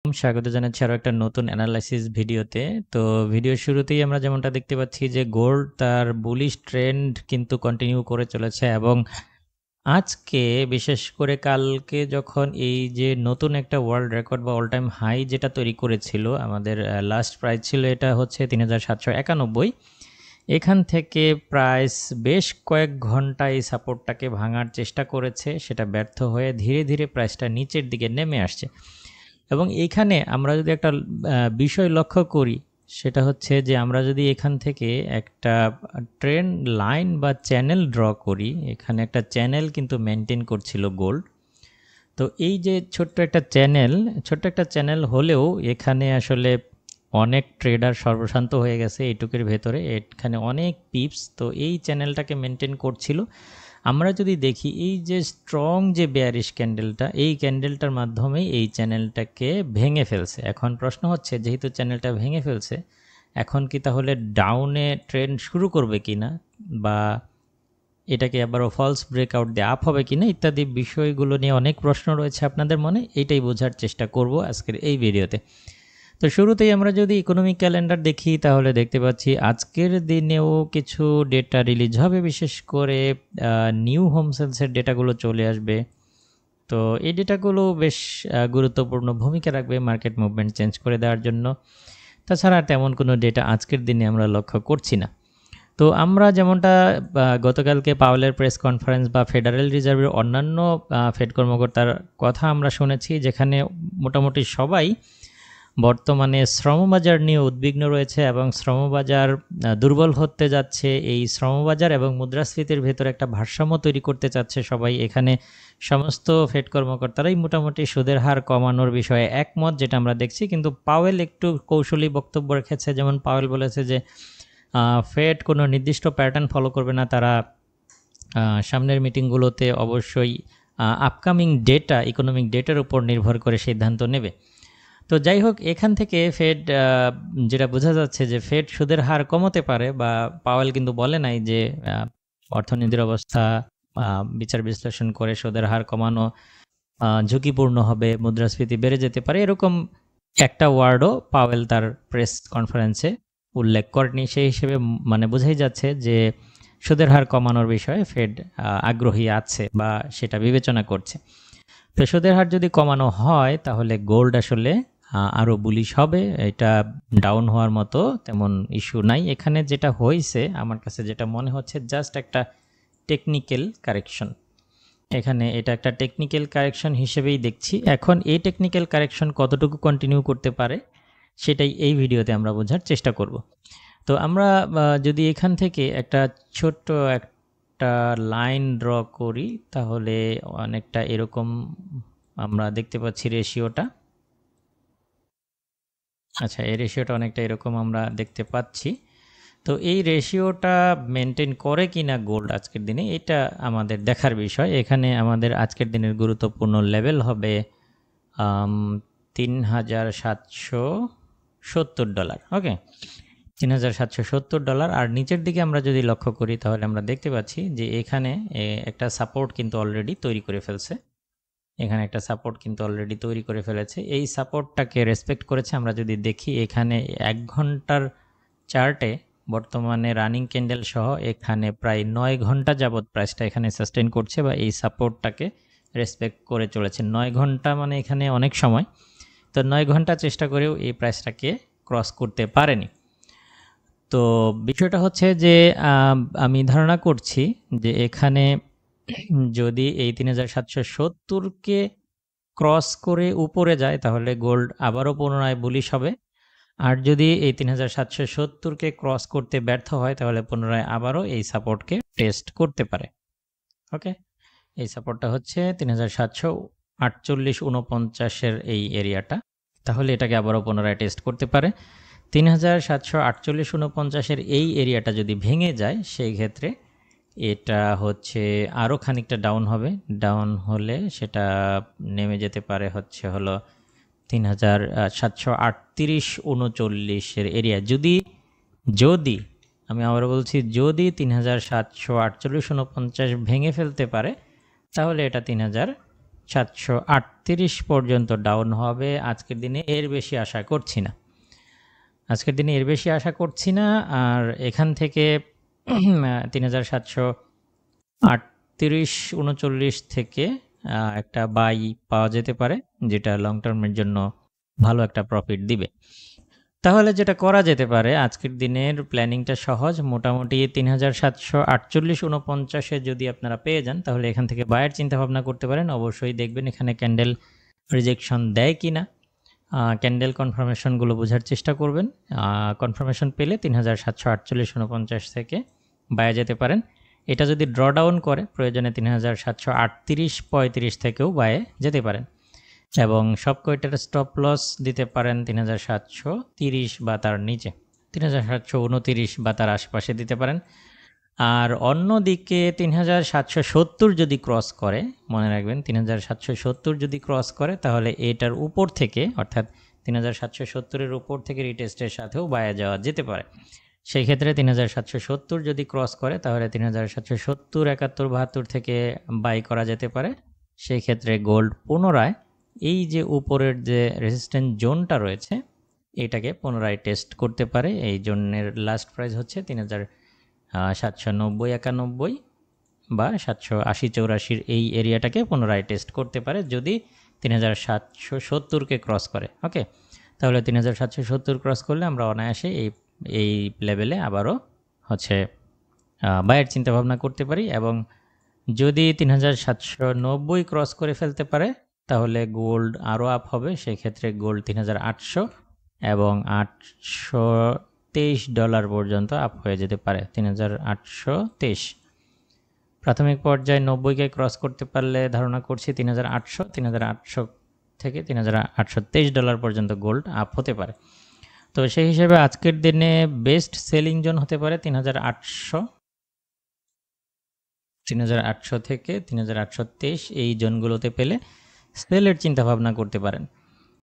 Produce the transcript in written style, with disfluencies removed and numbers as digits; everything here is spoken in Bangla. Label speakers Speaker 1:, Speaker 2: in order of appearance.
Speaker 1: স্বাগত জানাচ্ছি আরো একটা নতুন অ্যানালাইসিস ভিডিওতে। তো ভিডিওর শুরুতেই আমরা যেমনটা দেখতে পাচ্ছি যে গোল্ড তার বুলিশ ট্রেন্ড কিন্তু কন্টিনিউ করে চলেছে এবং আজকে বিশেষ করে কালকে যখন এই যে নতুন একটা ওয়ার্ল্ড রেকর্ড বা অল টাইম হাই যেটা তৈরি করেছিল আমাদের লাস্ট প্রাইস ছিল এটা হচ্ছে ৩৭৯১। এখান থেকে প্রাইস বেশ কয়েক ঘন্টা এই সাপোর্টটাকে ভাঙার চেষ্টা করেছে, সেটা ব্যর্থ হয়ে ধীরে ধীরে প্রাইসটা নিচের দিকে নেমে আসছে। এবং এইখানে আমরা যদি একটা বিষয় লক্ষ্য করি, সেটা হচ্ছে যে আমরা যদি এখান থেকে একটা ট্রেন্ড লাইন বা চ্যানেল ড্র করি, এখানে একটা চ্যানেল কিন্তু মেনটেন করছিল গোল্ড। তো এই যে ছোট্ট একটা চ্যানেল হলেও এখানে আসলে অনেক ট্রেডার সর্বশান্ত হয়ে গেছে এইটুকের ভেতরে, এখানে অনেক পিপস তো এই চ্যানেলটাকে মেনটেন করছিল। আমরা যদি দেখি এই যে স্ট্রং যে বেয়ারিশ ক্যান্ডেলটা, এই ক্যান্ডেলটার মাধ্যমেই এই চ্যানেলটাকে ভেঙে ফেলছে। এখন প্রশ্ন হচ্ছে যেহেতু চ্যানেলটা ভেঙে ফেলছে, এখন কি তাহলে ডাউনে ট্রেন্ড শুরু করবে কিনা, বা এটাকে আবারও ফলস ব্রেকআউট দিয়ে আপ হবে কিনা ইত্যাদি বিষয়গুলো নিয়ে অনেক প্রশ্ন রয়েছে আপনাদের মনে। এইটাই বোঝার চেষ্টা করব আজকের এই ভিডিওতে। তো শুরুতেই আমরা যদি ইকোনমিক ক্যালেন্ডার দেখি তাহলে দেখতে পাচ্ছি আজকের দিনেও কিছু ডেটা রিলিজ হবে, বিশেষ করে নিউ হোম সেলসের ডেটাগুলো চলে আসবে। তো এই ডেটাগুলো বেশ গুরুত্বপূর্ণ ভূমিকা রাখবে মার্কেট মুভমেন্ট চেঞ্জ করে দেওয়ার জন্য। তাছাড়া তেমন কোনো ডেটা আজকের দিনে আমরা লক্ষ্য করছি না। তো আমরা যেমনটা গতকালকে পাওয়েলের প্রেস কনফারেন্স বা ফেডারেল রিজার্ভের অন্যান্য ফেড কর্মকর্তার কথা আমরা শুনেছি, যেখানে মোটামুটি সবাই বর্তমানে শ্রমবাজার নিয়ে উদ্বিগ্ন রয়েছে এবং শ্রমবাজার দুর্বল হতে যাচ্ছে। এই শ্রমবাজার এবং মুদ্রাস্ফীতির ভেতরে একটা ভারসাম্য তৈরি করতে চাচ্ছে সবাই। এখানে সমস্ত ফেড কর্মকর্তারাই মোটামুটি সুদের হার কমানোর বিষয়ে একমত, যেটা আমরা দেখছি। কিন্তু পাওয়েল একটু কৌশলী বক্তব্য রেখেছে। যেমন পাওয়েল বলেছে যে ফেড কোনো নির্দিষ্ট প্যাটার্ন ফলো করবে না, তারা সামনের মিটিংগুলোতে অবশ্যই আপকামিং ডেটা, ইকোনমিক ডেটার উপর নির্ভর করে সিদ্ধান্ত নেবে। তো যাই হোক, এখান থেকে ফেড যেটা বোঝা যাচ্ছে যে ফেড সুদের হার কমাতে পারে, বা পাওয়েল কিন্তু বলে নাই যে অর্থনীতির অবস্থা বিচার বিশ্লেষণ করে সুদের হার কমানো ঝুঁকিপূর্ণ হবে, মুদ্রাস্ফীতি বেড়ে যেতে পারে, এরকম একটা ওয়ার্ডও পাওয়েল তার প্রেস কনফারেন্সে উল্লেখ করেনি। সেই হিসেবে মানে বোঝাই যাচ্ছে যে সুদের হার কমানোর বিষয়ে ফেড আগ্রহী আছে বা সেটা বিবেচনা করছে। তো সুদের হার যদি কমানো হয় তাহলে গোল্ড আসলে আরও বুলিশ হবে। এটা ডাউন হওয়ার মতো তেমন ইস্যু নাই। এখানে যেটা হয়েছে আমার কাছে যেটা মনে হচ্ছে জাস্ট একটা টেকনিক্যাল কারেকশন। এখানে এটা একটা টেকনিক্যাল কারেকশন হিসেবেই দেখছি। এখন এই টেকনিক্যাল কারেকশন কতটুকু কন্টিনিউ করতে পারে সেটাই এই ভিডিওতে আমরা বোঝার চেষ্টা করব। তো আমরা যদি এখান থেকে একটা ছোট্ট একটা লাইন ড্র করি তাহলে অনেকটা এরকম আমরা দেখতে পাচ্ছি রেশিওটা। আচ্ছা, এই রেশিওটা অনেকটা এরকম আমরা দেখতে পাচ্ছি। তো এই রেশিওটা মেনটেন করে কিনা গোল্ড আজকের দিনে, এটা আমাদের দেখার বিষয়। এখানে আমাদের আজকের দিনের গুরুত্বপূর্ণ লেভেল হবে $3,770। ওকে, $3,770। আর নিচের দিকে আমরা যদি লক্ষ্য করি তাহলে আমরা দেখতে পাচ্ছি যে এখানে একটা সাপোর্ট কিন্তু অলরেডি তৈরি করে ফেলছে। এখানে একটা সাপোর্ট কিন্তু অলরেডি তৈরি করে ফেলেছে। এই সাপোর্টটাকে রেসপেক্ট করেছে। আমরা যদি দেখি এখানে 1 ঘন্টার চার্টে বর্তমানে রানিং ক্যান্ডেল সহ এখানে প্রায় 9 ঘন্টা যাবৎ প্রাইসটা এখানে সাস্টেন করছে বা এই সাপোর্টটাকে রেসপেক্ট করে চলেছে। 9 ঘন্টা মানে এখানে অনেক সময়। তো 9 ঘন্টা চেষ্টা করেও এই প্রাইসটাকে ক্রস করতে পারেনি। তো বিষয়টা হচ্ছে যে আমি ধারণা করছি যে এখানে যদি এই ৩৭৭০কে ক্রস করে উপরে যায় তাহলে গোল্ড আবারও পুনরায় বুলিশ হবে। আর যদি এই ৩৭৭০কে ক্রস করতে ব্যর্থ হয় তাহলে পুনরায় আবারও এই সাপোর্টকে টেস্ট করতে পারে। ওকে, এই সাপোর্টটা হচ্ছে ৩৭৪৮-৪৯ এই এরিয়াটা। তাহলে এটাকে আবারও পুনরায় টেস্ট করতে পারে। ৩৭৪৮-৪৯ এই এরিয়াটা যদি ভেঙে যায় সেই ক্ষেত্রে এটা হচ্ছে আরও খানিকটা ডাউন হবে। ডাউন হলে সেটা নেমে যেতে পারে হলো ৩৭৩৮-৩৯ এরিয়া। যদি আমি আবারও বলছি, যদি ৩৭৪৮-৪৯ ভেঙে ফেলতে পারে তাহলে এটা 3738 পর্যন্ত ডাউন হবে আজকের দিনে, এর বেশি আশা করছি না। আজকের দিনে এর বেশি আশা করছি না। আর এখান থেকে 3738-39 থেকে একটা বাই পাওয়া যেতে পারে, যেটা লং টার্মের জন্য ভালো একটা প্রফিট দিবে। তাহলে যেটা করা যেতে পারে, আজকের দিনের প্ল্যানিংটা সহজ। মোটামুটি 3748-49 যদি আপনারা পেয়ে যান, তাহলে এখান থেকে বায়ের চিন্তা ভাবনা করতে পারেন। অবশ্যই দেখবেন এখানে ক্যান্ডেল রিজেকশন দেয় কিনা, ক্যান্ডেল কনফার্মেশনগুলো বোঝার চেষ্টা করবেন। কনফার্মেশন পেলে 3748-49 থেকে বায়ে যেতে পারেন। এটা যদি ড্রডাউন করে, প্রয়োজনে 3738-35 থেকেও বায়ে যেতে পারেন। এবং সব কয়টার স্টপ লস দিতে পারেন 3730 বা তার নিচে, 3729 বা তার আশেপাশে দিতে পারেন। আর অন্যদিকে 3770 যদি ক্রস করে, মনে রাখবেন 3770 যদি ক্রস করে, তাহলে এটার উপর থেকে, অর্থাৎ 3770-এর উপর থেকে রিটেস্টের সাথেও বায়ে যাওয়া যেতে পারে। সেই ক্ষেত্রে 3770 যদি ক্রস করে, তাহলে 3770, 71, 72 থেকে বাই করা যেতে পারে। সেই ক্ষেত্রে গোল্ড পুনরায় এই যে উপরের যে রেজিস্ট্যান্স জোনটা রয়েছে, এটাকে পুনরায় টেস্ট করতে পারে। এই জোনের লাস্ট প্রাইস হচ্ছে 3790-91 বা 780-84 এই এরিয়াটাকে পুনরায় টেস্ট করতে পারে যদি 3770-কে ক্রস করে। ওকে, তাহলে 3770 ক্রস করলে আমরা অনায়াসে এই লেভেলে আবারও হচ্ছে বায়ের চিন্তাভাবনা করতে পারি। এবং যদি 3790 ক্রস করে ফেলতে পারে, তাহলে গোল্ড আরও আপ হবে। সেই ক্ষেত্রে গোল্ড 3800 এবং $823 পর্যন্ত আপ হয়ে যেতে পারে। 3823 প্রাথমিক পর্যায়ে 90কে ক্রস করতে পারলে ধারণা করছি 3800 থেকে $3823 পর্যন্ত গোল্ড আপ হতে পারে। তো সেই হিসেবে আজকের দিনে বেস্ট সেলিং জোন হতে পারে 3800 থেকে 3823 এই জোনগুলোতে পেলে সেলের চিন্তা ভাবনা করতে পারেন।